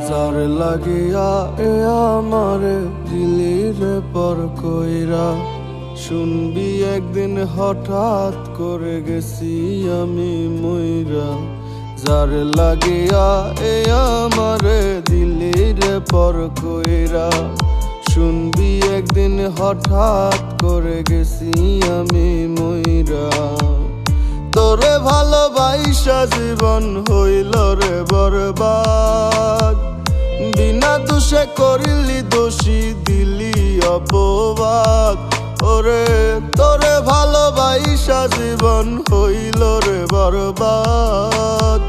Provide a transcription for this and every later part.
যার লাগিয়া এ আমারে দিলি রে পর কইরা, শুনবি একদিন হঠাৎ করে গেছি আমি মইরা। যার লাগিয়া এ আমারে দিলি রে পর কইরা, শুনবি একদিন হঠাৎ করে গেছি আমি মইরা। তোরে ভালোবাসা জীবন হইল রে বরবাদ, বিনা দোষে করিলি দোষী দিলি অপবাদ। ওরে তোরে ভালোবাসা জীবন হইল রে বরবাদ,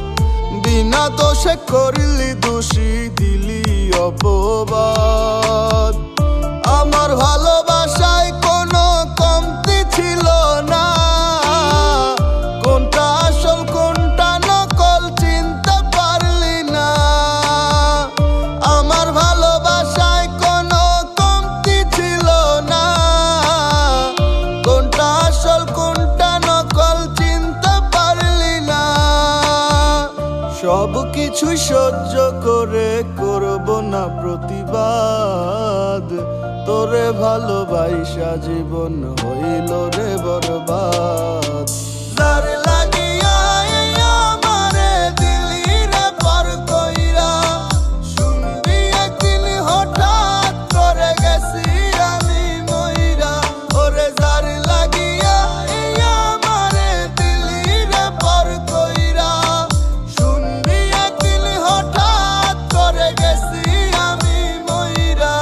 বিনা দোষে করিলি দোষী দিলি অপবাদ। আমার ভালোবাসায় কোনো কমতি ছিল না, কোনটা আসল কোনটা নকল চিনতে পারলি না। আমার ভালোবাসায় কোনো কমতি ছিল না, কোনটা আসল কোনটা নকল চিনতে পারলি না। সব কিছুই সহ্য করে করব না প্রতিবাদ, তোরে ভালোবাসা জীবন হইল রে বরবাদ। যার লাগিয়া আমারে দিলি রে পর কইরা, শুনবি একদিন হঠাৎ করে গেছি আমি মইরা। ওরে যার লাগিয়া আমারে দিলি রে পর কইরা, শুনবি একদিন হঠাৎ করে গেছি আমি মইরা।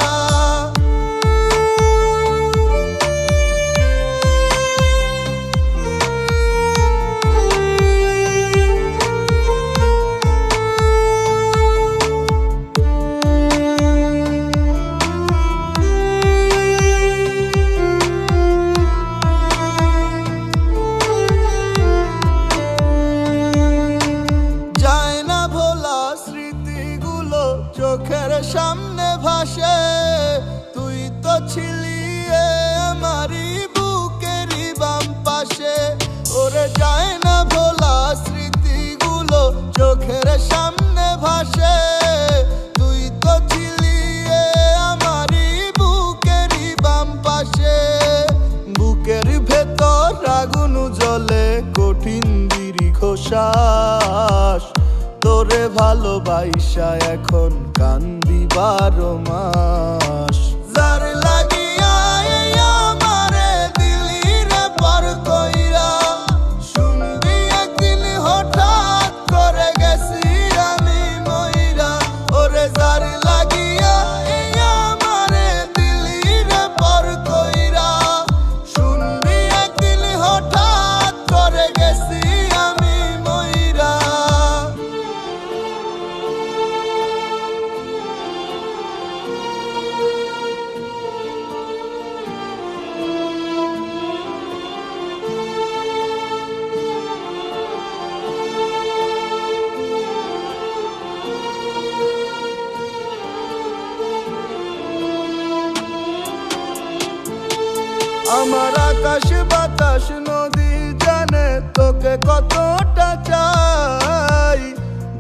চোখের সামনে ভাসে, তুই তো ছিলি আমারই বুকেরই বাম পাশে। ওরে যায় না ভোলা স্মৃতিগুলো চোখের সামনে ভাসে, তুই তো ছিলি আমারই বুকেরই বাম পাশে। বুকের ভেতর আগুন জ্বলে কঠিন দীর্ঘ শ্বাস, তোরে ভালোবাসা এখন কান্দি 12 মাস। যার লাগিয়া আমারে দিলি রে পর কইরা, শুনবি একদিন হঠাৎ করে গেছি আমি মইরা। ওরে যার লাগিয়া আমারে দিলি রে পর কইরা, শুনবি একদিন হঠাৎ করে গেছি আমি মইরা। আমার আকাশ বাতাস নদী জানে তোকে কতটা চাই,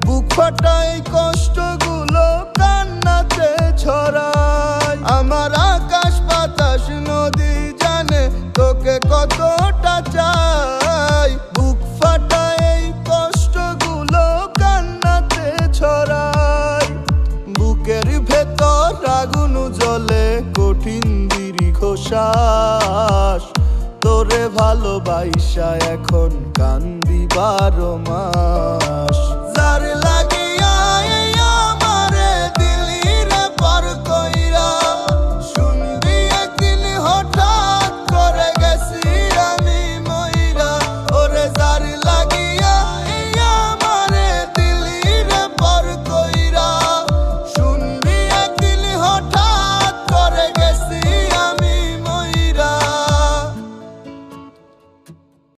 বুক ফাটাই কষ্টগুলো কান্নাতে ছড়াই। আমার আকাশ বাতাস নদী জানে তোকে কতটা চাই, বুক ফাটাই কষ্টগুলো কান্নাতে ছড়াই। বুকের ভেতর আগুন জ্বলে কঠিন দীর্ঘ শ্বাস, তোরে ভালোবাসা এখন কান্দি 12 মাস।